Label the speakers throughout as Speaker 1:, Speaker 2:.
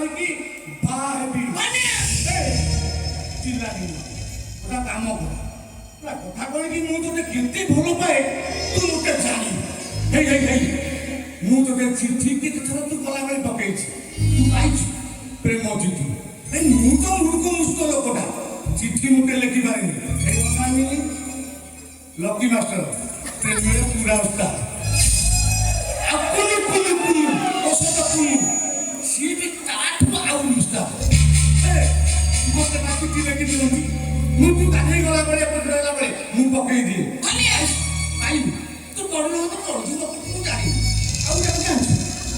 Speaker 1: କରିକି ବାହା ହେବି। ଚିଲ୍ଲାନି ଗୋଟା କାମ କର, ପୁରା କଥା କହିକି ମୁଁ ତୋତେ କେତେ ଭଲ ପାଏ ତୁ ମୋତେ ଜାଣିବୁ। ହେଇ ହେଇ ହେଇ ମୁଁ ତୋତେ ଚିଠି କେତେଥର ତୁ ଗଲାବେଳେ ପକେଇଛି, ତୁ ପାଇଛୁ ପ୍ରେମ ଚିଠି। ମୁଁ ତ ମୂର୍ଖ ମୁସ୍କ ଲୋକଟା, ଚିଠି ମୁଟେ ଲେଖିପାରିନି। ଏଇ ଅନାମିନି ଲକି ମାଷ୍ଟର ପ୍ରେମରେ ପୁରା ଉସ୍ତାଦ। ଆଉ କୁଲୁ କୁଲୁ କୁଲୁ ଔଷଧ କୁଲୁ ସିଏ ବି ତାଠୁ ଆହୁରି ଉସ୍ତାଦ। ମୋତେ ନା ଚିଠି ଲେଖି ଦିଅନ୍ତି, ମୁଁ ତୁ ଗାଧେଇ ଗଲା ବେଳେ ଏପଟେ ରହିଲା ବେଳେ ମୁଁ ପକେଇ ଦିଏ। ପାଇବୁ ତୁ ପଢିଲ ତ ପଢୁଛୁ ମୁଁ ଜାଣିନି। ଆଉ ଗୋଟେ ଜାଣିଛୁ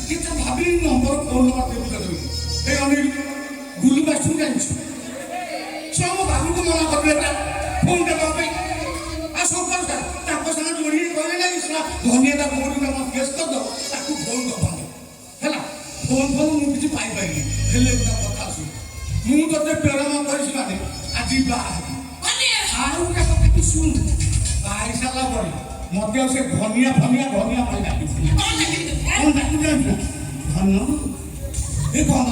Speaker 1: କିଏ ତ ଭାବିଲି ନମ୍ବର ଫୋନ ନମ୍ବର ଦେବି ତତେ। ଏଇ ଅନେକ ଗୁଲୁ ମାଷ୍ଟର ଜାଣିଛୁ ସେ ଆମ ବାବୁକୁ ମନା କରିଦେଲା ଫୋନ ଦେବା ପାଇଁ। ଆଉ ସକାଳୁ ତାଙ୍କ ସାଙ୍ଗେ ଯୋଡ଼ିକି କହିଲେ ନାହିଁ ସିନା ଧନିଆଟା କୋଉଠି ଆମ କେସ୍ କରିଦେବ, ତାକୁ ଫୋନ ଦବାନି ହେଲା। ଫୋନ ମୁଁ କିଛି ପାଇପାରିନି। ହେଲେ ଗୋଟେ କଥା ଶୁଣ, ମୁଁ ତତେ ପ୍ରେରଣ କରିଛି ମାନେ ଆଜି ବାହା ହେବି। ଆଉ ଗୋଟେ କଥା ତୁ ଶୁଣୁ, ବାହା ହେଇସାରିଲା ପରେ ମତେ ଆଉ ସେ ଧନିଆ ପାଇଁ ଡାକିବୁ। କଣ ଡାକିବୁ ଜାଣିଛୁ? ଧନ ଏ କଣ